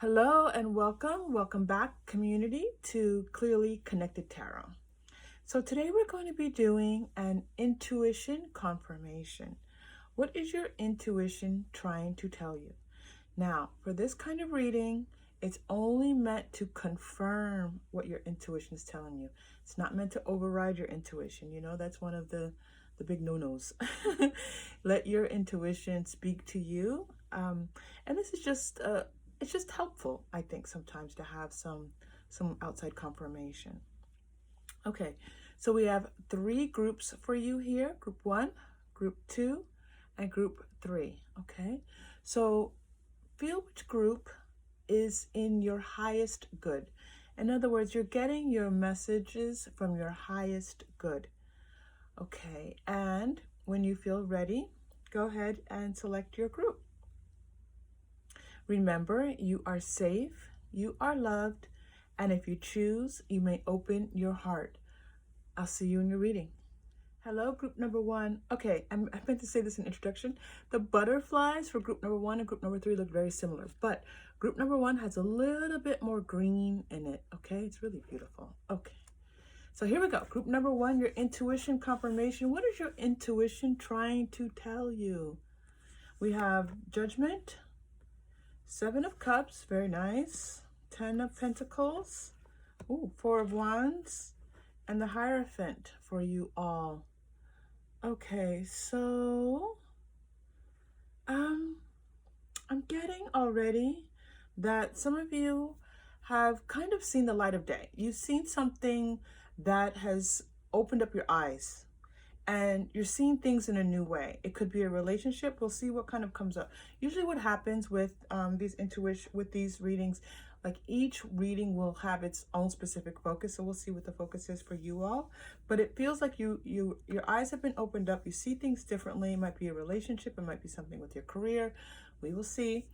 Hello and welcome back, community, to Clearly Connected Tarot. So today we're going to be doing an intuition confirmation. What is your intuition trying to tell you? Now, for this kind of reading, it's only meant to confirm what your intuition is telling you. It's not meant to override your intuition. You know, that's one of the big no-nos. Let your intuition speak to you. And this is just it's just helpful, I think, sometimes to have some outside confirmation. Okay, so we have 3 groups for you here: group 1, group 2, and group 3. Okay, so feel which group is in your highest good. In other words, you're getting your messages from your highest good. Okay, and when you feel ready, go ahead and select your group. Remember, you are safe, you are loved, and if you choose, you may open your heart. I'll see you in your reading. Hello, group number 1. Okay, I meant to say this in introduction. The butterflies for group number 1 and group number 3 look very similar, but group number 1 has a little bit more green in it, okay? It's really beautiful. Okay, so here we go. Group number 1, your intuition confirmation. What is your intuition trying to tell you? We have Judgment, 7 of Cups, very nice. 10 of Pentacles, ooh, 4 of Wands, and the Hierophant for you all. Okay, so I'm getting already that some of you have kind of seen the light of day. You've seen something that has opened up your eyes, and you're seeing things in a new way. It could be a relationship. We'll see what kind of comes up. Usually what happens with these readings, like each reading will have its own specific focus. So we'll see what the focus is for you all. But it feels like your eyes have been opened up. You see things differently. It might be a relationship. It might be something with your career. We will see.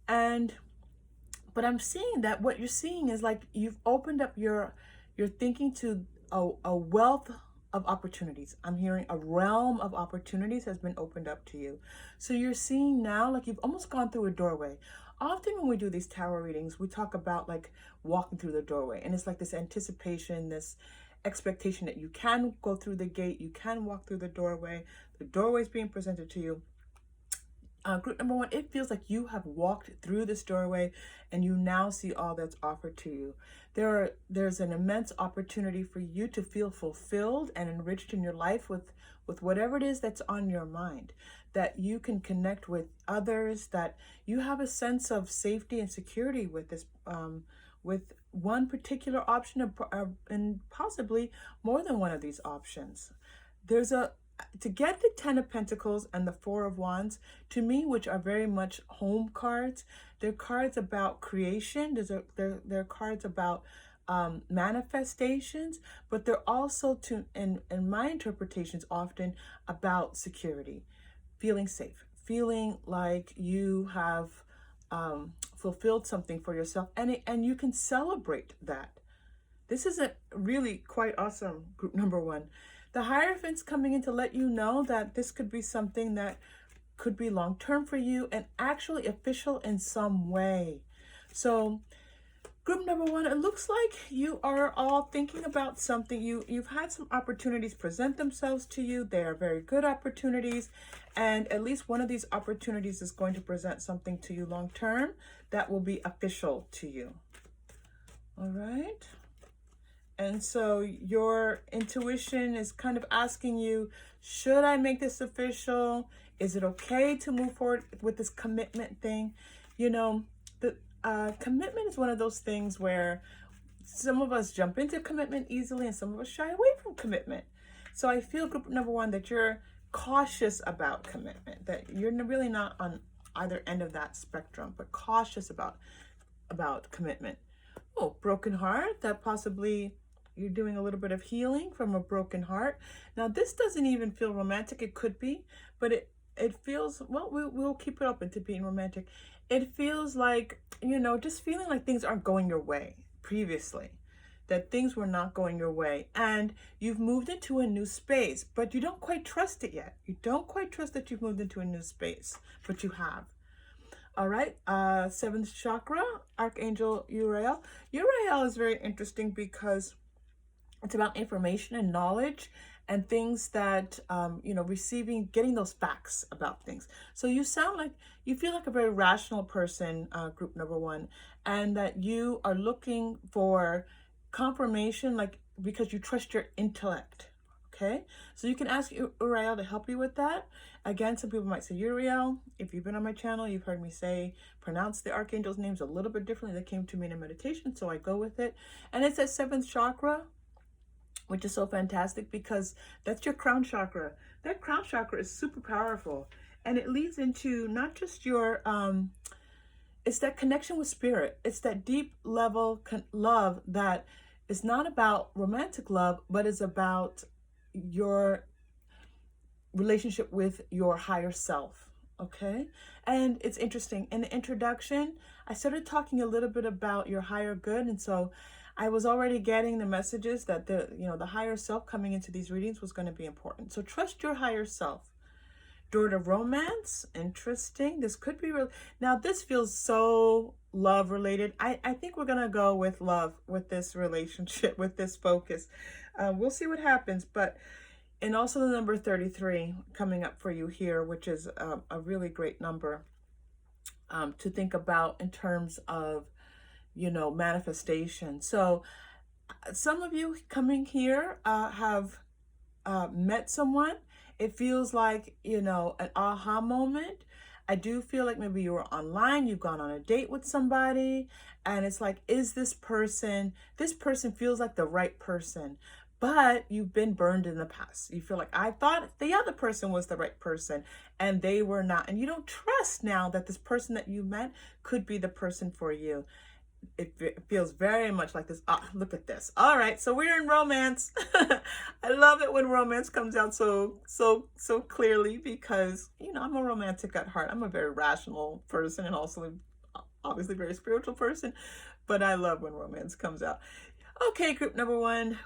But I'm seeing that what you're seeing is like you've opened up your thinking to a wealth of opportunities. I'm hearing a realm of opportunities has been opened up to you. So you're seeing now like you've almost gone through a doorway. Often when we do these tarot readings, we talk about like walking through the doorway, and it's like this anticipation, this expectation that you can go through the gate, you can walk through the doorway is being presented to you. Group number 1, it feels like you have walked through this doorway and you now see all that's offered to you. There's an immense opportunity for you to feel fulfilled and enriched in your life with whatever it is that's on your mind, that you can connect with others, that you have a sense of safety and security with this, with one particular option and possibly more than one of these options. To get the 10 of Pentacles and the 4 of Wands, to me, which are very much home cards, they're cards about creation. They're cards about manifestations, but they're also, in my interpretations, often about security, feeling safe, feeling like you have fulfilled something for yourself, and you can celebrate that. This is a really quite awesome group number 1. The Hierophant's coming in to let you know that this could be something that could be long-term for you and actually official in some way. So group number 1, it looks like you are all thinking about something. You've had some opportunities present themselves to you. They are very good opportunities, and at least one of these opportunities is going to present something to you long-term that will be official to you. All right. And so your intuition is kind of asking you, should I make this official? Is it okay to move forward with this commitment thing? You know, the commitment is one of those things where some of us jump into commitment easily and some of us shy away from commitment. So I feel group number 1 that you're cautious about commitment, that you're really not on either end of that spectrum, but cautious about commitment. Oh, broken heart, that possibly you're doing a little bit of healing from a broken heart. Now, this doesn't even feel romantic. It could be, but it feels, well, we'll keep it open to being romantic. It feels like, you know, just feeling like things aren't going your way previously, that things were not going your way, and you've moved into a new space, but you don't quite trust it yet. You don't quite trust that you've moved into a new space, but you have. All right, seventh chakra, Archangel Uriel. Uriel is very interesting because it's about information and knowledge and things that, receiving, getting those facts about things. So you sound like, you feel like a very rational person, group number one, and that you are looking for confirmation, like, because you trust your intellect. Okay, so you can ask Uriel to help you with that. Again, some people might say Uriel. If you've been on my channel, you've heard me pronounce the archangels' names a little bit differently. They came to me in a meditation, so I go with it. And it's at seventh chakra, which is so fantastic because that's your crown chakra. That crown chakra is super powerful, and it leads into not just your it's that connection with spirit. It's that deep level love that is not about romantic love, but is about your relationship with your higher self. Okay, and it's interesting, in the introduction I started talking a little bit about your higher good, and so I was already getting the messages that the higher self coming into these readings was going to be important. So trust your higher self. Door to romance, interesting. This could be real. Now this feels so love related. I think we're gonna go with love with this relationship, with this focus. We'll see what happens. But and also the number 33 coming up for you here, which is a really great number to think about in terms of manifestation. So some of you coming here have met someone. It feels like, an aha moment. I do feel like maybe you were online, you've gone on a date with somebody, and it's like, is this person feels like the right person, but you've been burned in the past. You feel like, I thought the other person was the right person and they were not. And you don't trust now that this person that you met could be the person for you. It feels very much like this. Look at this. All right, so we're in romance. I love it when romance comes out so clearly, because I'm a romantic at heart. I'm a very rational person and also obviously very spiritual person, but I love when romance comes out. Okay, group number one,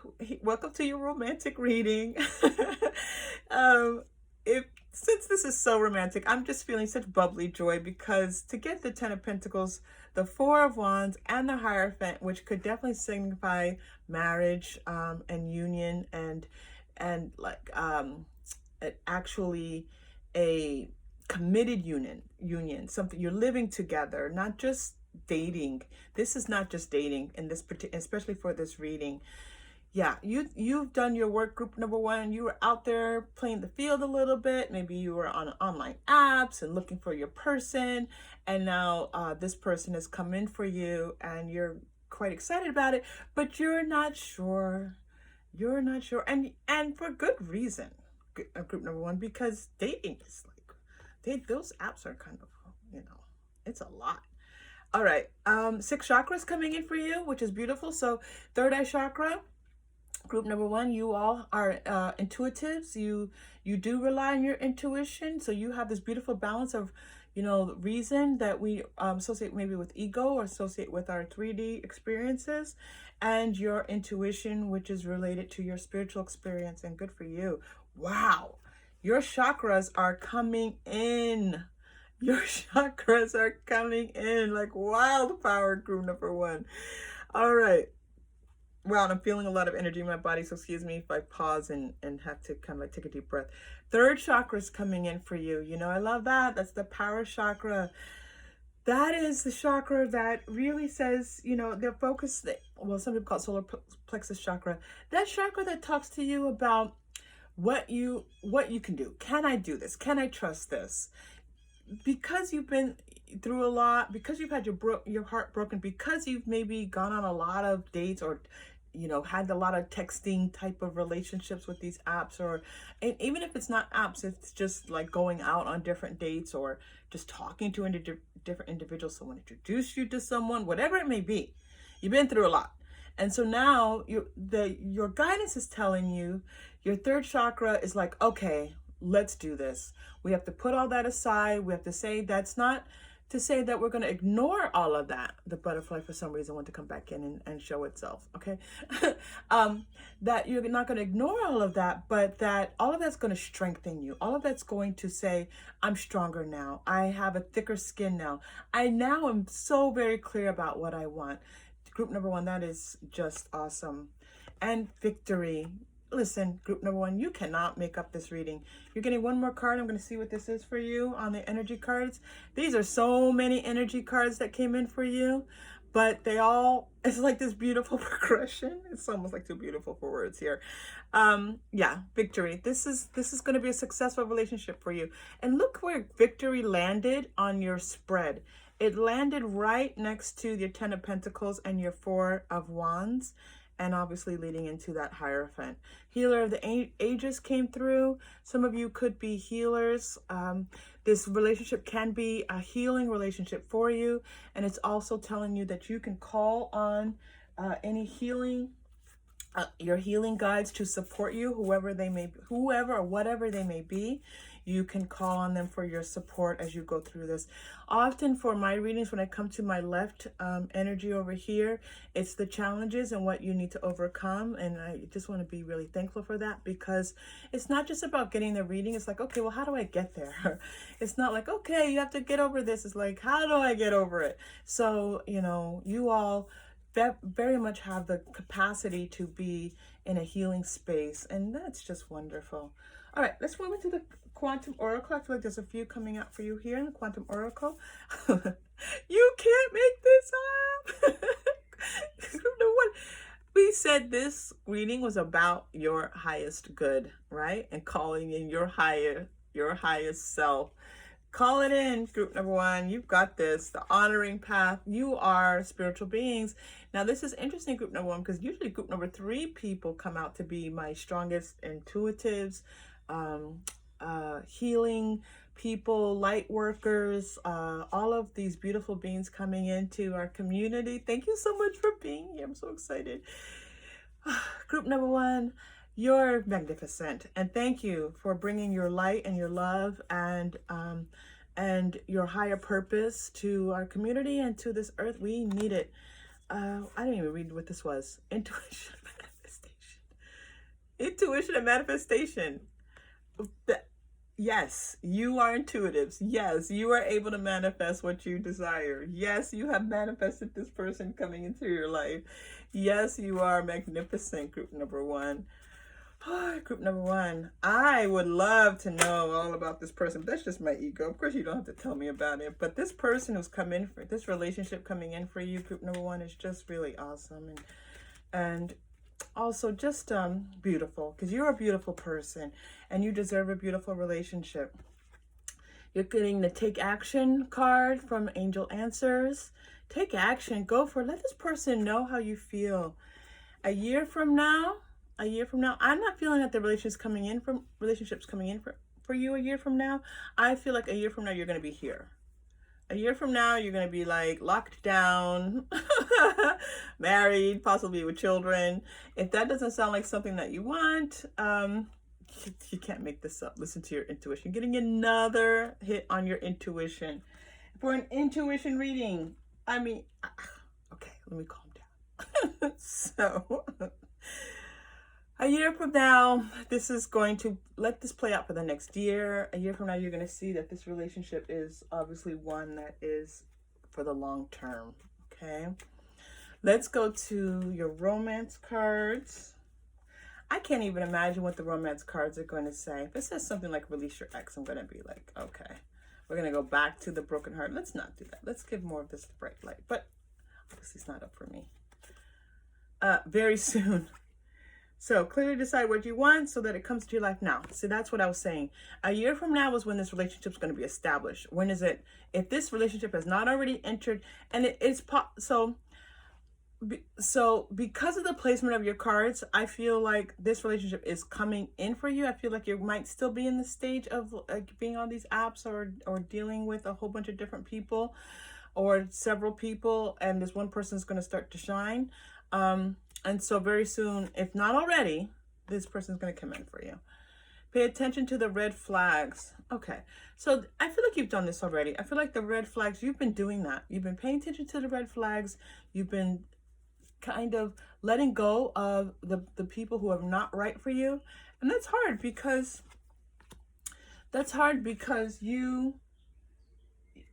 welcome to your romantic reading. Since this is so romantic, I'm just feeling such bubbly joy, because to get the Ten of Pentacles, the Four of Wands, and the Hierophant, which could definitely signify marriage and union, and like actually a committed union, something you're living together, not just dating. This is not just dating in this particular, especially for this reading. Yeah, you've done your work, group number one. You were out there playing the field a little bit. Maybe you were on online apps and looking for your person, and now this person has come in for you, and you're quite excited about it, but you're not sure. You're not sure, and for good reason, group number one, because dating is like, those apps are kind of, it's a lot. All right, 6 chakras coming in for you, which is beautiful. So third eye chakra. Group number one, you all are intuitives. You do rely on your intuition. So you have this beautiful balance of, reason that we associate maybe with ego, or associate with our 3D experiences, and your intuition, which is related to your spiritual experience. And good for you. Wow. Your chakras are coming in. Your chakras are coming in like wildfire, group number one. All right. Wow, I'm feeling a lot of energy in my body, so excuse me if I pause and have to kind of like take a deep breath. Third chakra is coming in for you. I love that. That's the power chakra. That is the chakra that really says, the focus, well, some people call it solar plexus chakra. That chakra that talks to you about what you can do. Can I do this? Can I trust this? Because you've been through a lot, because you've had your heart broken, because you've maybe gone on a lot of dates, or had a lot of texting type of relationships with these apps, and even if it's not apps, it's just like going out on different dates, or just talking to different individuals, someone introduced you to someone, whatever it may be. You've been through a lot. And so now your guidance is telling you, your third chakra is like, okay, let's do this. We have to put all that aside. We have to say, that's not to say that we're going to ignore all of that. The butterfly, for some reason, want to come back in and show itself, okay? That you're not going to ignore all of that, but that all of that's going to strengthen you. All of that's going to say, I'm stronger now. I have a thicker skin now. I now am so very clear about what I want. Group number one, that is just awesome. And victory. Listen, group number one, you cannot make up this reading. You're getting one more card. I'm going to see what this is for you on the energy cards. These are so many energy cards that came in for you, but they all, it's like this beautiful progression. It's almost like too beautiful for words here. Yeah, victory. This is going to be a successful relationship for you. And look where victory landed on your spread. It landed right next to your 10 of Pentacles and your 4 of Wands. And obviously leading into that Hierophant. Healer of the Ages came through. Some of you could be healers. This relationship can be a healing relationship for you. And it's also telling you that you can call on any healing, your healing guides to support you, whoever or whatever they may be. You can call on them for your support as you go through this. Often for my readings, when I come to my left energy over here, it's the challenges and what you need to overcome. And I just want to be really thankful for that, because it's not just about getting the reading. It's like, okay, well, how do I get there? It's not like, okay, you have to get over this. It's like, how do I get over it? So, you know, you all very much have the capacity to be in a healing space. And that's just wonderful. All right, let's move into the Quantum Oracle. I feel like there's a few coming out for you here in the Quantum Oracle. You can't make this up. We said this reading was about your highest good, right? And calling in your highest self. Call it in, group number one. You've got this. The honoring path. You are spiritual beings. Now, this is interesting, group number one, because usually group number three people come out to be my strongest intuitives, healing people, light workers, all of these beautiful beings coming into our community. Thank you so much for being here. I'm so excited. Group number one, you're magnificent. And thank you for bringing your light and your love and your higher purpose to our community and to this earth. We need it. I didn't even read what this was. Intuition, manifestation. Intuition and manifestation. Yes, you are intuitives. Yes, you are able to manifest what you desire. Yes, you have manifested this person coming into your life. Yes, you are magnificent, group number one. Group number one, I would love to know all about this person. But that's just my ego. Of course, you don't have to tell me about it. But this person who's come in for this relationship coming in for you, group number one, is just really awesome. And also just beautiful, because you're a beautiful person and you deserve a beautiful relationship. You're getting the Take Action card from Angel Answers. Take action. Go for it. Let this person know how you feel. A year from now, I'm not feeling that the relationship's coming in for you a year from now. I feel like a year from now, you're going to be here. A year from now, you're going to be like locked down, married, possibly with children. If that doesn't sound like something that you want, you can't make this up. Listen to your intuition. Getting another hit on your intuition. For an intuition reading, I mean, okay, let me calm down. So, a year from now, this is going to, let this play out for the next year. A year from now, you're going to see that this relationship is obviously one that is for the long term, okay? Let's go to your romance cards. I can't even imagine what the romance cards are going to say. If it says something like release your ex, I'm going to be like, okay, we're going to go back to the broken heart. Let's not do that. Let's give more of this bright light. But obviously it's not up for me. Very soon. So clearly decide what you want so that it comes to your life now. So that's what I was saying. A year from now is when this relationship is going to be established. When is it? If this relationship has not already entered, and so because of the placement of your cards, I feel like this relationship is coming in for you. I feel like you might still be in the stage of like being on these apps or dealing with a whole bunch of different people or several people, and this one person is going to start to shine. And so very soon, if not already, this person is going to come in for you. Pay attention to the red flags. Okay, so I feel like you've done this already. I feel like the red flags, you've been doing that. You've been paying attention to the red flags. You've been kind of letting go of the people who are not right for you. And that's hard because you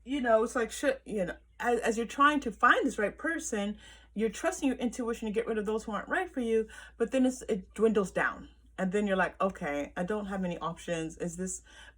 know, it's like, shit, you know, as you're trying to find this right person, you're trusting your intuition to get rid of those who aren't right for you, but then it dwindles down. And then you're like, okay, I don't have any options.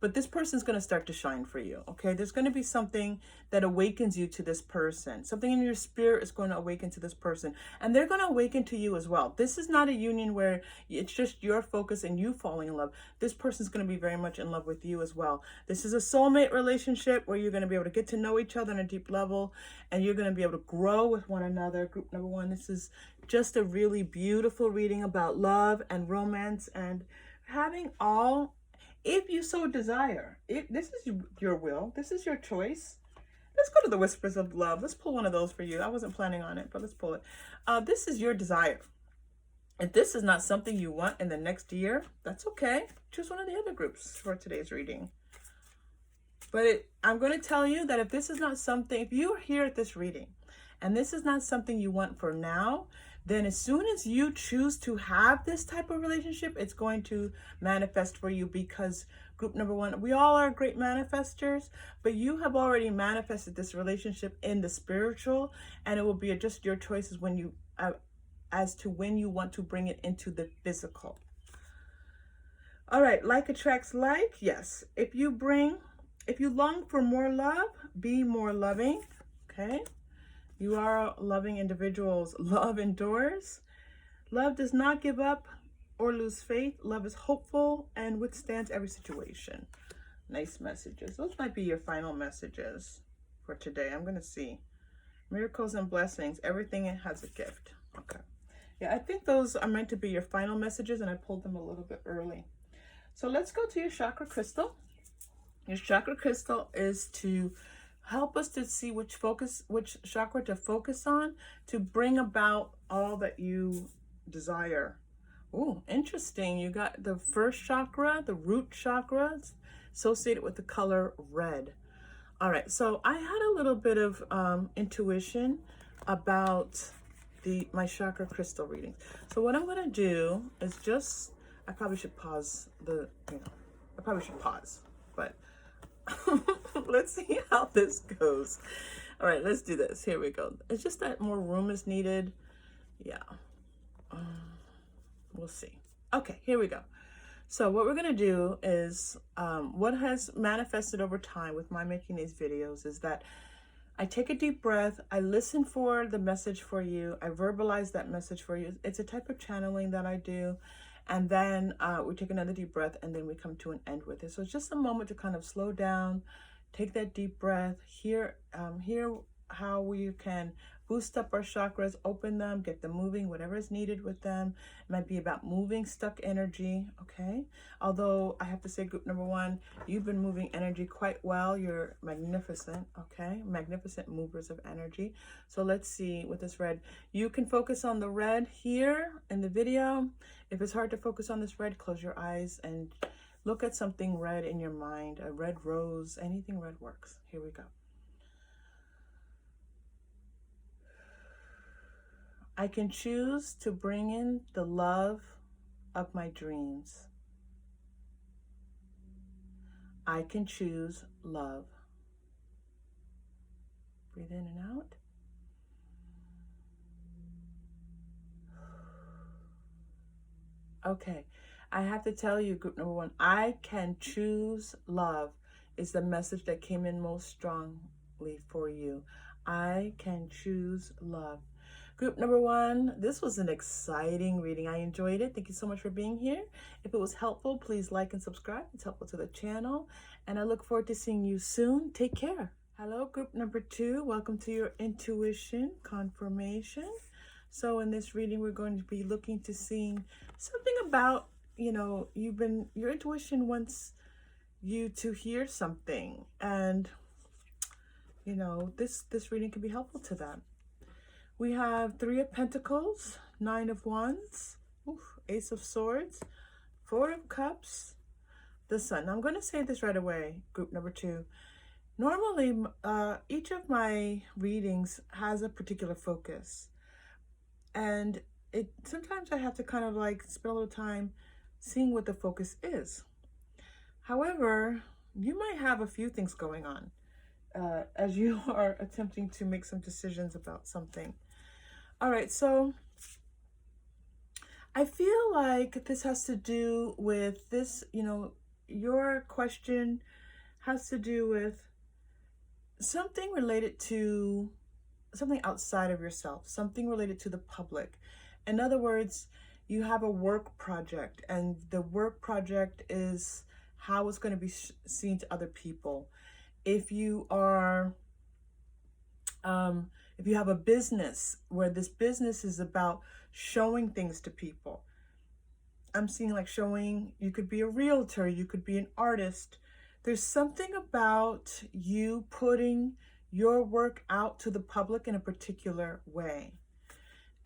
But this person's going to start to shine for you. Okay. There's going to be something that awakens you to this person. Something in your spirit is going to awaken to this person, and they're going to awaken to you as well. This is not a union where it's just your focus and you falling in love. This person's going to be very much in love with you as well. This is a soulmate relationship where you're going to be able to get to know each other on a deep level, and you're going to be able to grow with one another. Group number one, this is just a really beautiful reading about love and romance and having all, if you so desire. This is your will. This is your choice. Let's go to the Whispers of Love. Let's pull one of those for you. I wasn't planning on it, but let's pull it. This is your desire. If this is not something you want in the next year, that's okay. Choose one of the other groups for today's reading. But I'm going to tell you that if this is not something, if you're here at this reading and this is not something you want for now, then as soon as you choose to have this type of relationship, it's going to manifest for you, because group number one, we all are great manifestors, but you have already manifested this relationship in the spiritual, and it will be just your choices when you, as to when you want to bring it into the physical. All right, like attracts like. Yes, if you long for more love, be more loving. Okay. You are loving individuals. Love endures. Love does not give up or lose faith. Love is hopeful and withstands every situation. Nice messages. Those might be your final messages for today. I'm going to see. Miracles and blessings. Everything has a gift. Okay. Yeah, I think those are meant to be your final messages, and I pulled them a little bit early. So let's go to your chakra crystal. Your chakra crystal is to help us to see which chakra to focus on to bring about all that you desire. Oh, interesting. You got the first chakra, the root chakra, associated with the color red. All right, so I had a little bit of intuition about my chakra crystal readings. So what I'm going to do is I probably should pause but let's see how this goes. All right, let's do this. Here we go. It's just that more room is needed. Yeah. We'll see. Okay, here we go. So what we're going to do is what has manifested over time with my making these videos is that I take a deep breath. I listen for the message for you. I verbalize that message for you. It's a type of channeling that I do. And then we take another deep breath, and then we come to an end with it. So it's just a moment to kind of slow down, take that deep breath, hear how we can boost up our chakras, open them, get them moving, whatever is needed with them. It might be about moving stuck energy, okay? Although I have to say, group number one, you've been moving energy quite well. You're magnificent, okay? Magnificent movers of energy. So let's see with this red. You can focus on the red here in the video. If it's hard to focus on this red, close your eyes and look at something red in your mind. A red rose, anything red works. Here we go. I can choose to bring in the love of my dreams. I can choose love. Breathe in and out. Okay, I have to tell you, group number one, I can choose love is the message that came in most strongly for you. I can choose love. Group number one, this was an exciting reading. I enjoyed it. Thank you so much for being here. If it was helpful, please like and subscribe. It's helpful to the channel. And I look forward to seeing you soon. Take care. Hello, group number two. Welcome to your intuition confirmation. So in this reading, we're going to be looking to see something about, your intuition wants you to hear something. And, this reading can be helpful to that. We have 3 of Pentacles, 9 of Wands, Ace of Swords, 4 of Cups, the sun. Now, I'm going to say this right away, group number 2. Normally, each of my readings has a particular focus. And sometimes I have to kind of like spend a little time seeing what the focus is. However, you might have a few things going on as you are attempting to make some decisions about something. All right, so I feel like this has to do with this, your question has to do with something related to something outside of yourself, something related to the public. In other words, you have a work project, and the work project is how it's going to be seen to other people. If you are, if you have a business where this business is about showing things to people, I'm seeing like showing, you could be a realtor, you could be an artist. There's something about you putting your work out to the public in a particular way.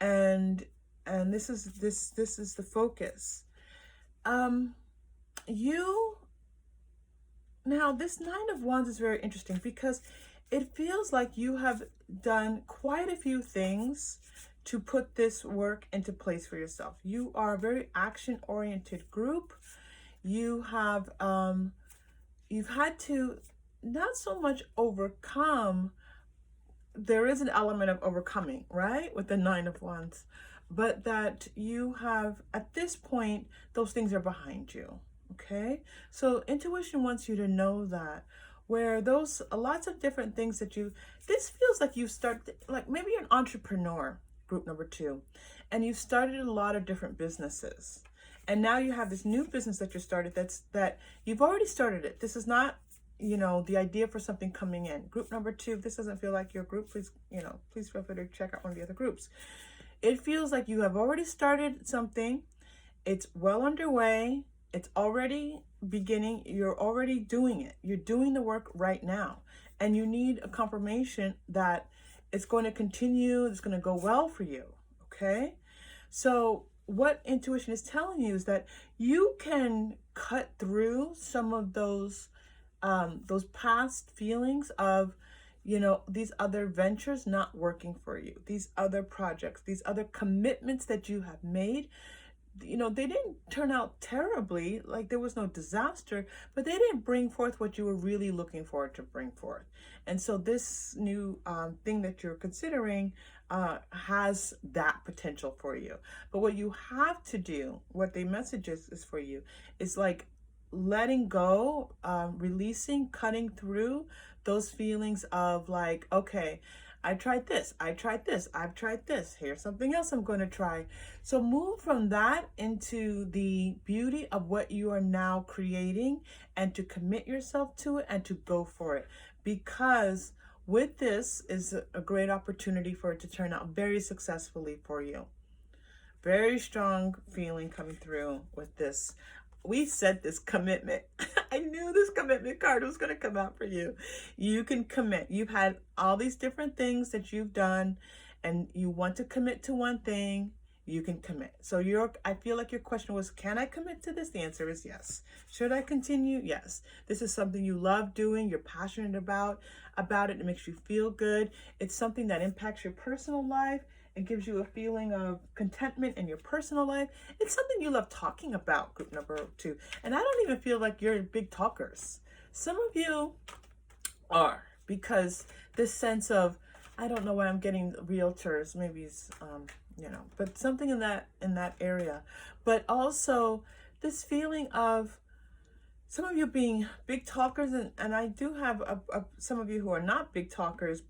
And this is the focus. Now this 9 of Wands is very interesting because it feels like you have done quite a few things to put this work into place for yourself. You are a very action-oriented group. You have you've had to not so much overcome. There is an element of overcoming, right, with the 9 of Wands, but that you have, at this point, those things are behind you. Okay, so intuition wants you to know that, where those lots of different things that this feels like you start, like maybe you're an entrepreneur, group number 2, and you've started a lot of different businesses, and now you have this new business that you started that you've already started it. This is not, the idea for something coming in. Group number 2, if this doesn't feel like your group, please, please feel free to check out one of the other groups. It feels like you have already started something. It's well underway. It's already beginning. You're already doing it. You're doing the work right now. And you need a confirmation that it's going to continue. It's going to go well for you. Okay? So what intuition is telling you is that you can cut through some of those past feelings of, these other ventures not working for you, these other projects, these other commitments that you have made. They didn't turn out terribly, like there was no disaster, but they didn't bring forth what you were really looking for to bring forth. And so this new thing that you're considering has that potential for you. But what you have to do, what the message is for you, is like letting go, releasing, cutting through those feelings of like, okay, I tried this, I've tried this, here's something else I'm going to try. So move from that into the beauty of what you are now creating, and to commit yourself to it and to go for it. Because with this is a great opportunity for it to turn out very successfully for you. Very strong feeling coming through with this. We said this commitment. I knew this commitment card was going to come out for you. You can commit. You've had all these different things that you've done, and you want to commit to one thing. You can commit. So I feel like your question was, can I commit to this? The answer is yes. Should I continue? Yes. This is something you love doing. You're passionate about it. It makes you feel good. It's something that impacts your personal life. It gives you a feeling of contentment in your personal life. It's something you love talking about, group number 2. And I don't even feel like you're big talkers. Some of you are, because this sense of, I don't know why I'm getting realtors, maybe it's, but something in that area. But also this feeling of some of you being big talkers, and I do have some of you who are not big talkers,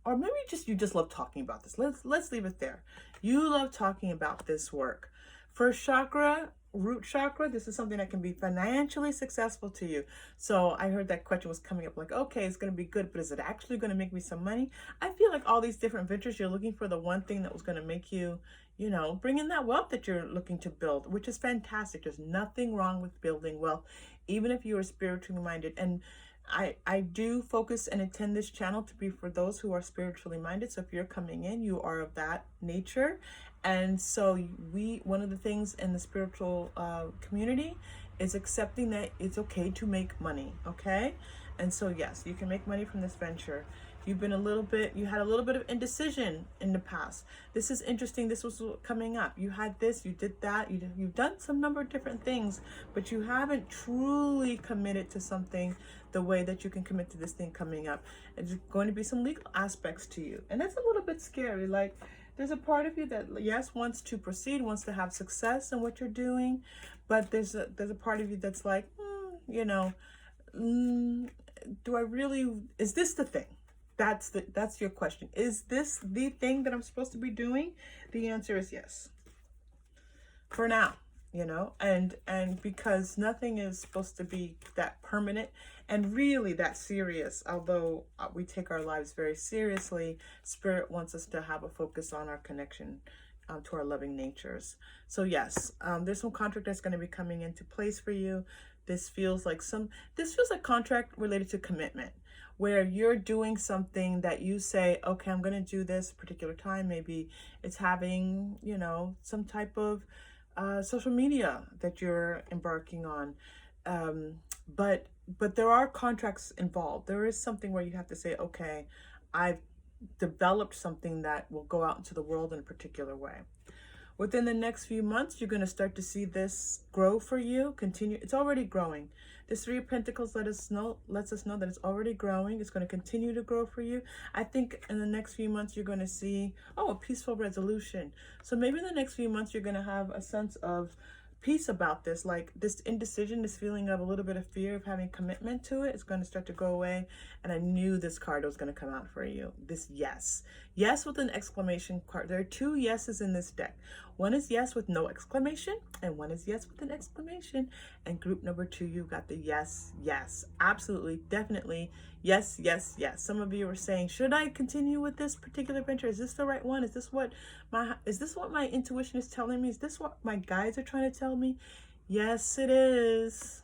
or maybe you just love talking about this. Let's leave it there. You love talking about this work. First chakra, root chakra, this is something that can be financially successful to you. So I heard that question was coming up, like, okay, it's going to be good, but is it actually going to make me some money? I feel like all these different ventures, you're looking for the one thing that was going to make you, bring in that wealth that you're looking to build, which is fantastic. There's nothing wrong with building wealth, even if you are spiritually minded. And I do focus and attend this channel to be for those who are spiritually minded. So if you're coming in, you are of that nature. And so one of the things in the spiritual community is accepting that it's okay to make money, okay? And so yes, you can make money from this venture. You had a little bit of indecision in the past. This is interesting. This was coming up. You had this, you did that, you've done some number of different things, but you haven't truly committed to something the way that you can commit to this thing coming up. There's going to be some legal aspects to you. And that's a little bit scary. Like, there's a part of you that, yes, wants to proceed, wants to have success in what you're doing, but there's a part of you that's like, you know, do I really, is this the thing? That's your question. Is this the thing that I'm supposed to be doing? The answer is yes. For now, you know, and because nothing is supposed to be that permanent and really that serious, although we take our lives very seriously, Spirit wants us to have a focus on our connection to our loving natures. So yes, there's some contract that's going to be coming into place for you. This feels like contract related to commitment, where you're doing something that you say, okay, I'm going to do this particular time. Maybe it's having, you know, some type of social media that you're embarking on. But there are contracts involved. There is something where you have to say, okay, I've developed something that will go out into the world in a particular way. Within the next few months, you're going to start to see this grow for you. Continue. It's already growing. This Three of Pentacles lets us know that it's already growing. It's going to continue to grow for you. I think in the next few months, you're going to see, a peaceful resolution. So maybe in the next few months, you're going to have a sense of peace about this, like this indecision, this feeling of a little bit of fear of having commitment to it. It's going to start to go away. And I knew this card was going to come out for you. This yes with an exclamation card. There are two yeses in this deck. One is yes with no exclamation, and one is yes with an exclamation. And group number 2, you got the yes, absolutely, definitely, yes. Some of you are saying, should I continue with this particular venture? Is this the right one? Is this what my intuition is telling me? Is this what my guides are trying to tell me? Yes, it is.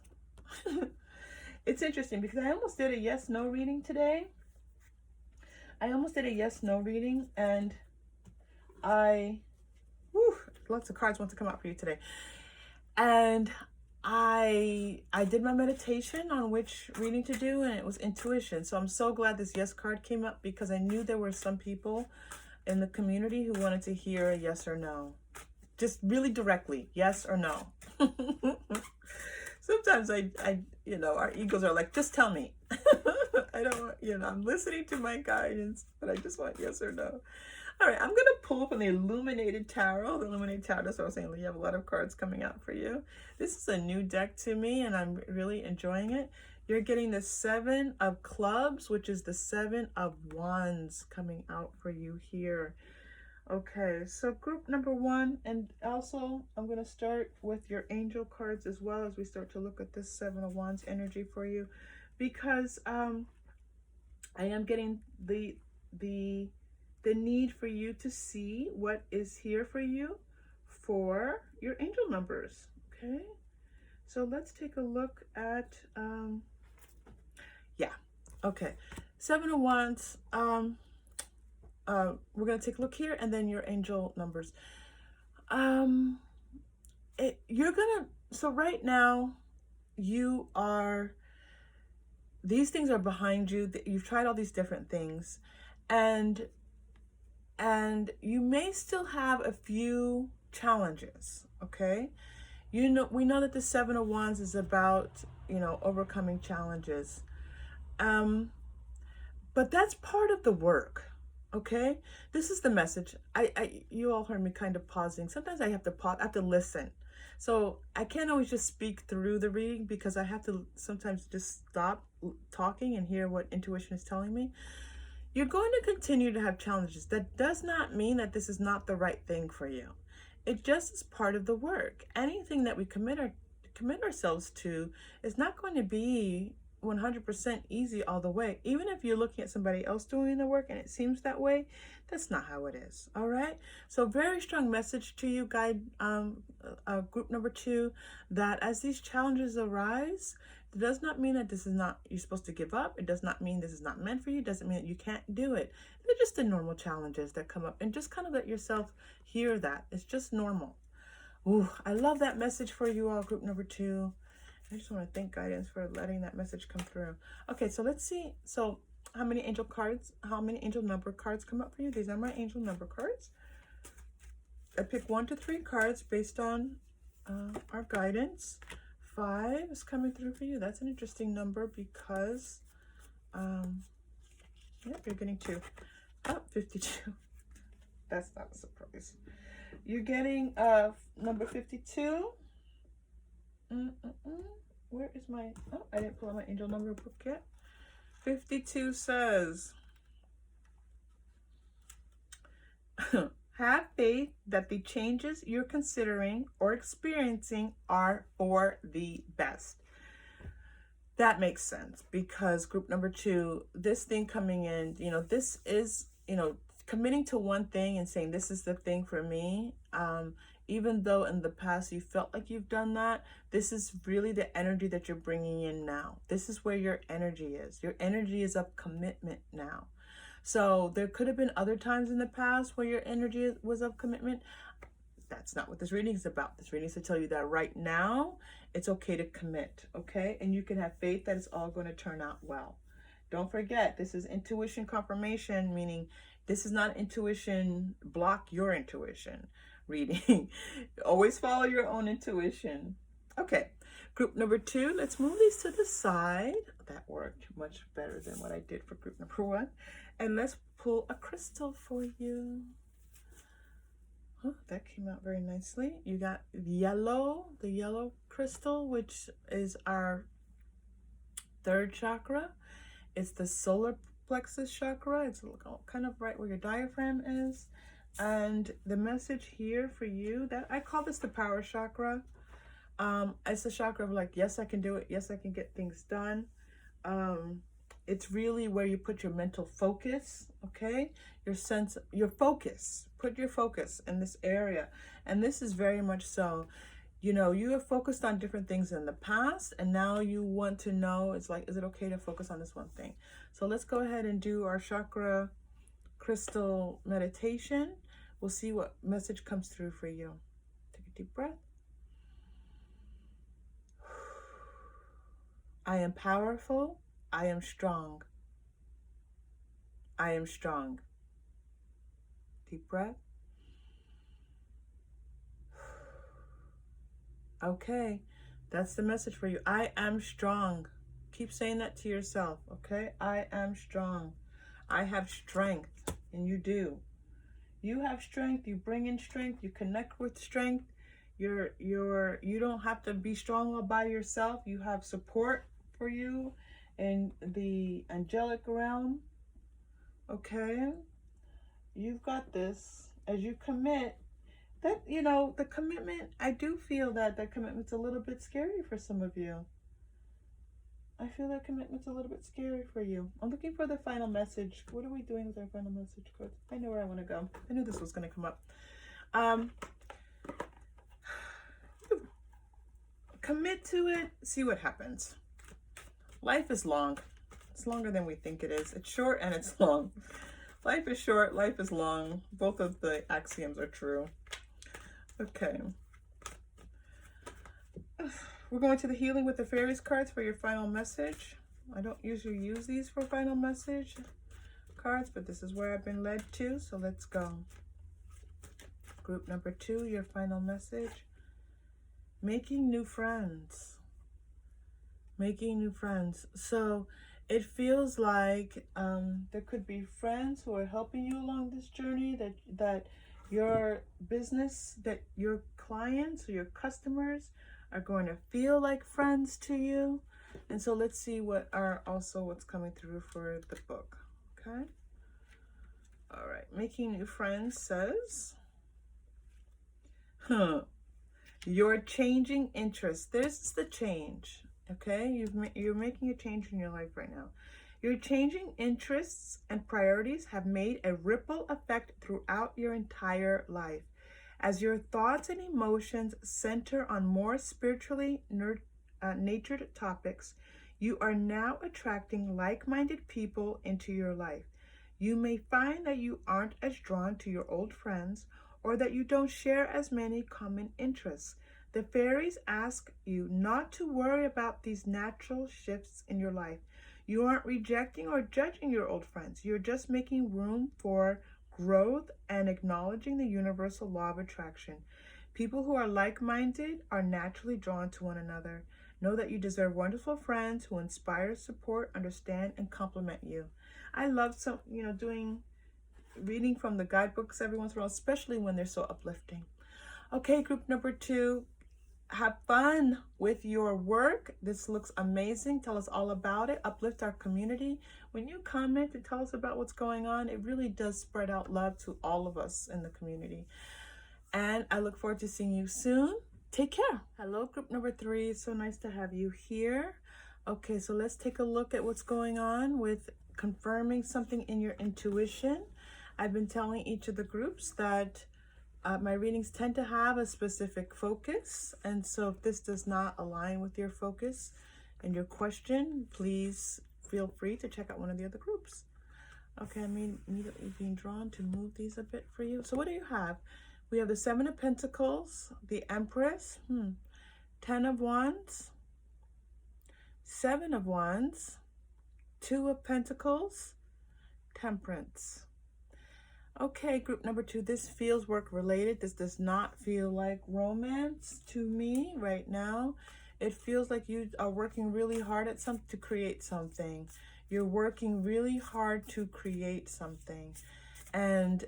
It's interesting because I almost did a yes/no reading today. And lots of cards want to come out for you today. And I did my meditation on which reading to do, and it was intuition. So I'm so glad this yes card came up, because I knew there were some people in the community who wanted to hear a yes or no. Just really directly, yes or no. Sometimes our egos are like, just tell me. I don't want, I'm listening to my guidance, but I just want yes or no. All right, I'm going to pull from the Illuminated Tarot. The Illuminated Tarot, that's what I was saying. You have a lot of cards coming out for you. This is a new deck to me, and I'm really enjoying it. You're getting the 7 of Clubs, which is the 7 of Wands coming out for you here. Okay, so group number 1, and also I'm going to start with your angel cards as well as we start to look at this 7 of Wands energy for you, because I am getting the need for you to see what is here for you for your angel numbers. Okay, so let's take a look at okay, 7 of Wands. We're gonna take a look here, and then your angel numbers. So right now these things are behind you. You've tried all these different things, and you may still have a few challenges. Okay, we know that the 7 of Wands is about overcoming challenges, but that's part of the work. Okay, this is the message. You all heard me kind of pausing. Sometimes I have to pause. I have to listen. So I can't always just speak through the reading, because I have to sometimes just stop talking and hear what intuition is telling me. You're going to continue to have challenges. That does not mean that this is not the right thing for you. It just is part of the work. Anything that we commit ourselves to is not going to be 100% easy all the way. Even if you're looking at somebody else doing the work and it seems that way, that's not how it is. All right, so very strong message to you, guide group number 2, that as these challenges arise, it does not mean that this is not, you're supposed to give up. It does not mean this is not meant for you. It doesn't mean that you can't do it. They're just the normal challenges that come up, and just kind of let yourself hear that. It's just normal. Ooh, I love that message for you all, group number 2. I just want to thank guidance for letting that message come through. Okay, so let's see. So how many angel number cards come up for you? These are my angel number cards. I pick 1 to 3 cards based on our guidance. 5 is coming through for you. That's an interesting number because, yeah, you're getting 2. Oh, 52. That's not a surprise. You're getting number 52. Where is my, oh, I didn't pull out my angel number book yet. 52 says, have faith that the changes you're considering or experiencing are for the best. That makes sense because group number 2, this thing coming in, you know, this is, you know, committing to one thing and saying this is the thing for me. Even though in the past you felt like you've done that, this is really the energy that you're bringing in now. This is where your energy is. Your energy is of commitment now. So there could have been other times in the past where your energy was of commitment. That's not what this reading is about. This reading is to tell you that right now, it's okay to commit, okay? And you can have faith that it's all going to turn out well. Don't forget, this is intuition confirmation, meaning this is not intuition, block your intuition reading. Always follow your own intuition. Okay, group number 2, let's move these to the side. That worked much better than what I did for group number 1. And let's pull a crystal for you. Oh, that came out very nicely. You got yellow, the yellow crystal, which is our 3rd chakra. It's the solar plexus chakra. It's kind of right where your diaphragm is. And the message here for you, that I call this the power chakra. It's the chakra of like, yes, I can do it. Yes, I can get things done. It's really where you put your mental focus, okay? Your focus. Put your focus in this area. And this is very much so, you know, you have focused on different things in the past, and now you want to know, it's like, is it okay to focus on this one thing? So let's go ahead and do our chakra crystal meditation. We'll see what message comes through for you. Take a deep breath. I am powerful. I am strong. I am strong. Deep breath. Okay, that's the message for you. I am strong. Keep saying that to yourself, okay? I am strong. I have strength, and you do. You have strength. You bring in strength. You connect with strength. You don't have to be strong all by yourself. You have support for you in the angelic realm, okay? You've got this. As you commit, that, you know, the commitment, I do feel that that commitment's a little bit scary for some of you. I feel that commitment's a little bit scary for you. I'm looking for the final message. What are we doing with our final message card? I know where I want to go. I knew this was going to come up. Commit to it. See what happens. Life is long. It's longer than we think it is. It's short and it's long. Life is short. Life is long. Both of the axioms are true. Okay. We're going to the Healing with the Fairies cards for your final message. I don't usually use these for final message cards, but this is where I've been led to, so let's go. Group number 2, your final message. Making new friends. Making new friends. So it feels like there could be friends who are helping you along this journey, that your business, that your clients or your customers are going to feel like friends to you. And so let's see what's coming through for the book. Okay. All right. Making new friends says, you're changing interests. This is the change. Okay. You're making a change in your life right now. Your changing interests and priorities have made a ripple effect throughout your entire life. As your thoughts and emotions center on more spiritually natured topics, you are now attracting like-minded people into your life. You may find that you aren't as drawn to your old friends, or that you don't share as many common interests. The fairies ask you not to worry about these natural shifts in your life. You aren't rejecting or judging your old friends. You're just making room for growth and acknowledging the universal law of attraction. People who are like-minded are naturally drawn to one another. Know that you deserve wonderful friends who inspire, support, understand, and compliment you. I love doing reading from the guidebooks every once in a while, especially when they're so uplifting. Okay, group number 2, have fun with your work. This looks amazing. Tell us all about it. Uplift our community. When you comment and tell us about what's going on, it really does spread out love to all of us in the community. And I look forward to seeing you soon. Take care. Hello, group number 3. So nice to have you here. Okay, so let's take a look at what's going on with confirming something in your intuition. I've been telling each of the groups that my readings tend to have a specific focus, and so if this does not align with your focus and your question, please feel free to check out one of the other groups. Okay, I'm immediately being drawn to move these a bit for you. So what do you have? We have the 7 of Pentacles, the Empress, 10 of Wands, 7 of Wands, 2 of Pentacles, Temperance. Okay, group number 2, this feels work related. This does not feel like romance to me right now. It feels like you are working really hard at to create something. You're working really hard to create something. And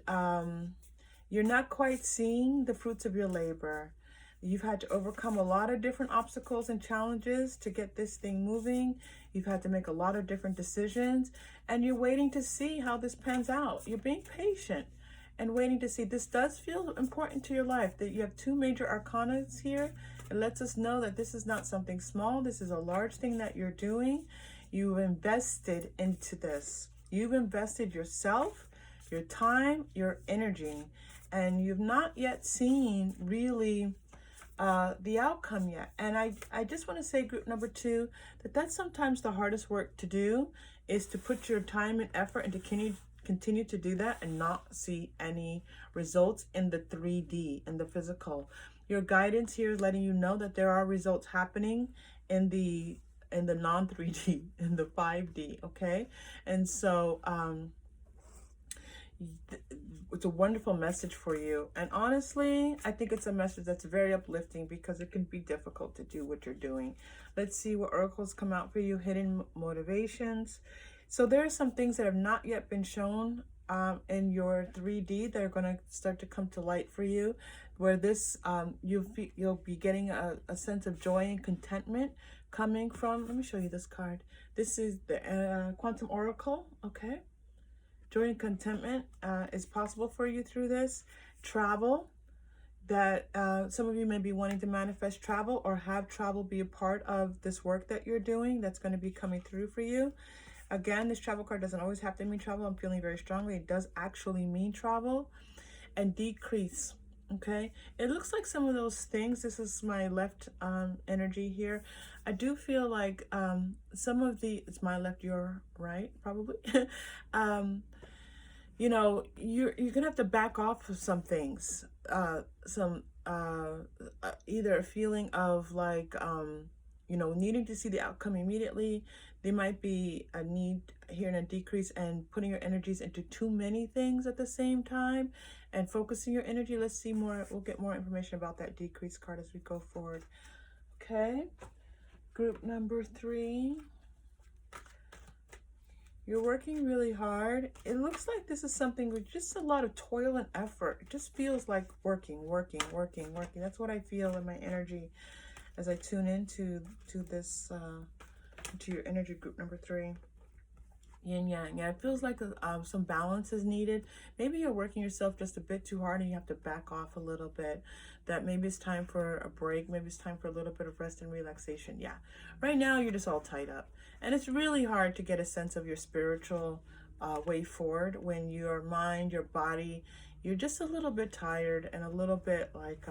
you're not quite seeing the fruits of your labor. You've had to overcome a lot of different obstacles and challenges to get this thing moving. You've had to make a lot of different decisions, and you're waiting to see how this pans out. You're being patient and waiting to see. This does feel important to your life, that you have 2 major arcana here. It lets us know that this is not something small. This is a large thing that you're doing. You've invested into this. You've invested yourself, your time, your energy, and you've not yet seen really the outcome yet. And I just want to say, group number 2, that's sometimes the hardest work to do, is to put your time and effort and to continue to do that and not see any results in the 3D, in the physical. Your guidance here is letting you know that there are results happening in the non-3D, in the 5D, okay? And so it's a wonderful message for you, and honestly I think it's a message that's very uplifting, because it can be difficult to do what you're doing. Let's see what oracles come out for you. Hidden motivations. So there are some things that have not yet been shown in your 3D that are going to start to come to light for you, where this you'll be getting a sense of joy and contentment coming from. Let me show you this card. This is the Quantum Oracle. Okay, joy and contentment is possible for you through this. Travel, that some of you may be wanting to manifest travel or have travel be a part of this work that you're doing, that's going to be coming through for you. Again, this travel card doesn't always have to mean travel. I'm feeling very strongly it does actually mean travel. And decrease. Okay, it looks like some of those things, this is my left energy here, I do feel like some of it's my left, your right, probably. You know, you're gonna have to back off of some things, either a feeling of like you know, needing to see the outcome immediately. There might be a need here and a decrease, and putting your energies into too many things at the same time and focusing your energy. Let's see more. We'll get more information about that decrease card as we go forward. Okay, group number 3. You're working really hard. It looks like this is something with just a lot of toil and effort. It just feels like working. That's what I feel in my energy as I tune into this, to your energy, group number 3. Yin yang. Yeah, it feels like some balance is needed. Maybe you're working yourself just a bit too hard and you have to back off a little bit. That maybe it's time for a break. Maybe it's time for a little bit of rest and relaxation. Yeah, right now you're just all tied up. And it's really hard to get a sense of your spiritual way forward when your mind, your body, you're just a little bit tired and a little bit like,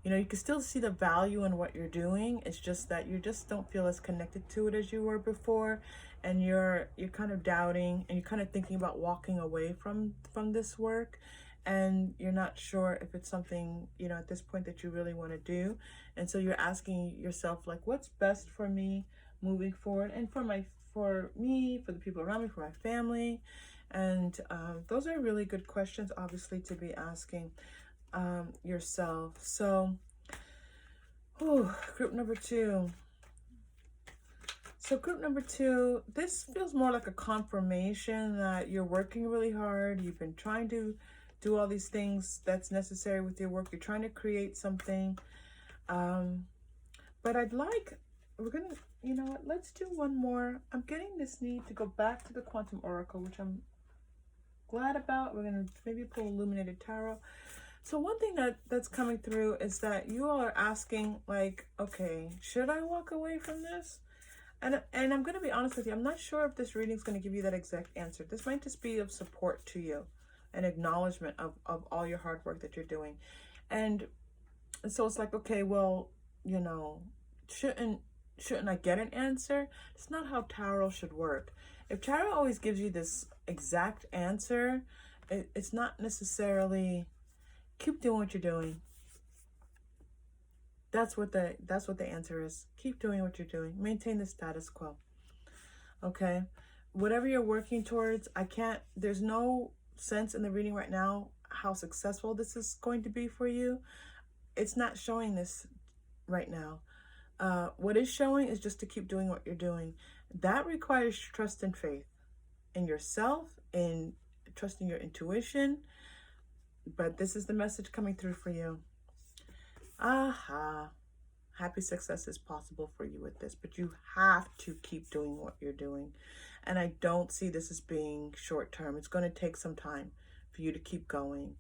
you know, you can still see the value in what you're doing. It's just that you just don't feel as connected to it as you were before. And you're kind of doubting, and you're kind of thinking about walking away from this work. and you're not sure if it's something, you know, at this point that you really want to do. And so you're asking yourself, like, what's best for me moving forward, and for me, for the people around me, for my family. And those are really good questions, obviously, to be asking yourself. So, group number two. So group number two, this feels more like a confirmation that you're working really hard. You've been trying to do all these things that's necessary with your work. You're trying to create something. But we're going to, you know what, let's do one more. I'm getting this need to go back to the Quantum Oracle, which I'm glad about. We're going to maybe pull Illuminated Tarot. So one thing that's coming through is that you all are asking, like, okay, should I walk away from this? And I'm going to be honest with you, I'm not sure if this reading is going to give you that exact answer. This might just be of support to you, an acknowledgement of all your hard work that you're doing. And so it's like, okay, well, you know, shouldn't I get an answer? It's not how tarot should work. If tarot always gives you this exact answer, it's not necessarily keep doing what you're doing. That's what the answer is. Keep doing what you're doing. Maintain the status quo. Okay? Whatever you're working towards, there's no sense in the reading right now how successful this is going to be for you. It's not showing this right now. What is showing is just to keep doing what you're doing. That requires trust and faith in yourself, in trusting your intuition. But this is the message coming through for you. Aha. Happy success is possible for you with this, but you have to keep doing what you're doing. And I don't see this as being short term. It's going to take some time for you to keep going.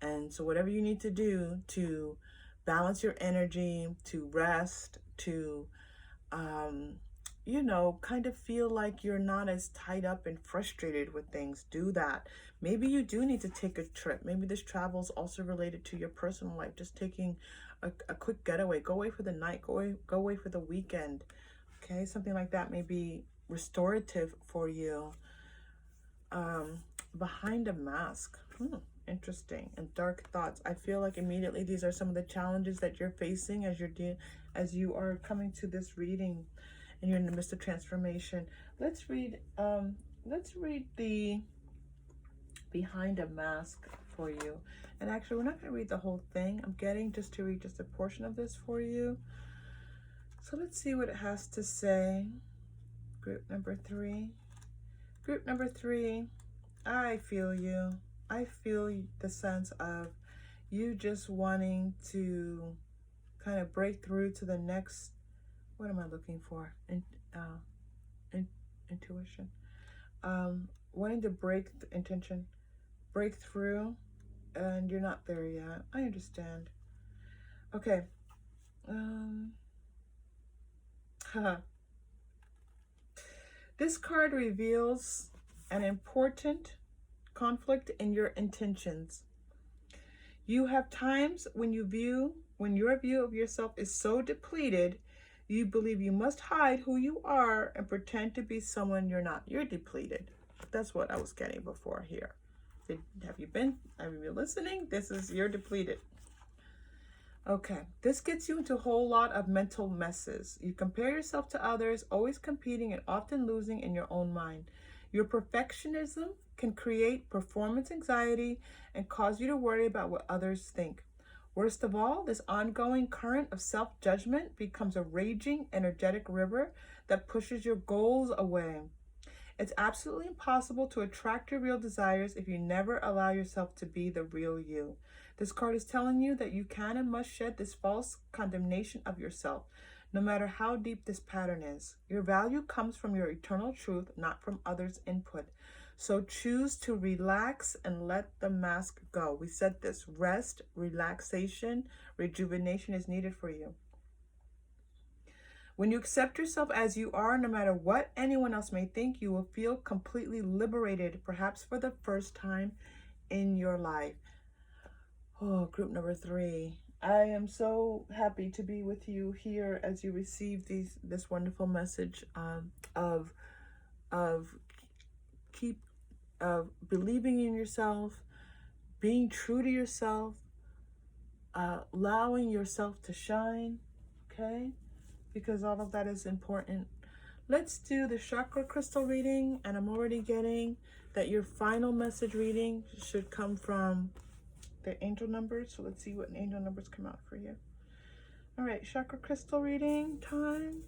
And so whatever you need to do to balance your energy, to rest, to, you know, kind of feel like you're not as tied up and frustrated with things, do that. Maybe you do need to take a trip. Maybe this travel is also related to your personal life, just taking a quick getaway. Go away for the night, go away for the weekend. Okay, something like that may be restorative for you. Behind a mask. Interesting. And dark thoughts. I feel like immediately these are some of the challenges that you're facing as you are coming to this reading and you're in the midst of transformation. Let's read the Behind a Mask for you. And actually, we're not going to read the whole thing. I'm getting just to read just a portion of this for you. So let's see what it has to say. Group number three. Group number three, I feel you. I feel the sense of you just wanting to kind of break through to the next, what am I looking for? Intuition. Wanting to break through, and you're not there yet. I understand. Okay. This card reveals an important conflict in your intentions. You have times when your view of yourself is so depleted, you believe you must hide who you are and pretend to be someone you're not. You're depleted. That's what I was getting before here. Have you been listening? You're depleted. Okay, this gets you into a whole lot of mental messes. You compare yourself to others, always competing and often losing in your own mind. Your perfectionism can create performance anxiety and cause you to worry about what others think. Worst of all, this ongoing current of self-judgment becomes a raging, energetic river that pushes your goals away. It's absolutely impossible to attract your real desires if you never allow yourself to be the real you. This card is telling you that you can and must shed this false condemnation of yourself, no matter how deep this pattern is. Your value comes from your eternal truth, not from others' input. So choose to relax and let the mask go. We said this. Rest, relaxation, rejuvenation is needed for you. When you accept yourself as you are, no matter what anyone else may think, you will feel completely liberated, perhaps for the first time in your life. Oh, group number three. I am so happy to be with you here as you receive this wonderful message of believing in yourself, being true to yourself, allowing yourself to shine, okay? Because all of that is important. Let's do the chakra crystal reading, and I'm already getting that your final message reading should come from the angel numbers. So let's see what angel numbers come out for you. All right, chakra crystal reading time.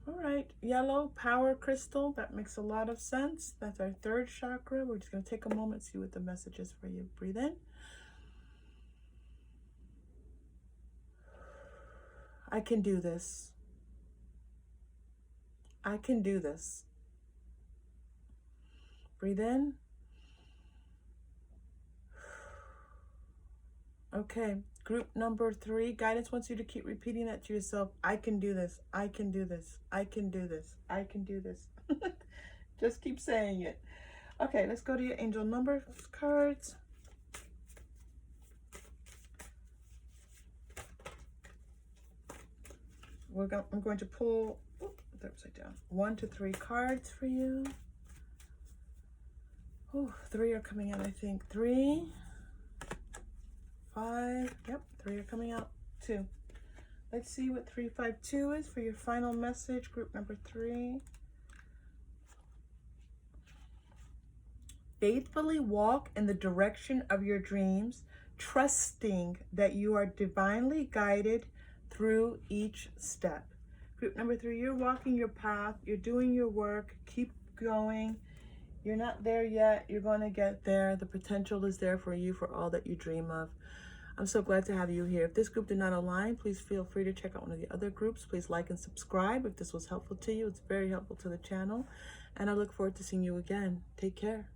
All right, yellow power crystal. That makes a lot of sense. That's our third chakra. We're just going to take a moment, see what the message is for you. Breathe in. I can do this. I can do this. Breathe in. Okay, group number 3, guidance wants you to keep repeating that to yourself. I can do this. I can do this. I can do this. I can do this. Just keep saying it. Okay, let's go to your angel number cards. I'm going to pull, they're upside down, 1 to 3 cards for you. Oh, 3 are coming out, I think. 3, 5, yep, 3 are coming out. 2. Let's see what 352 is for your final message, group number 3. Faithfully walk in the direction of your dreams, trusting that you are divinely guided through each step. Group number 3, you're walking your path, you're doing your work, keep going. You're not there yet, you're going to get there. The potential is there for you for all that you dream of. I'm so glad to have you here. If this group did not align, please feel free to check out one of the other groups. Please like and subscribe if this was helpful to you. It's very helpful to the channel. And I look forward to seeing you again. Take care.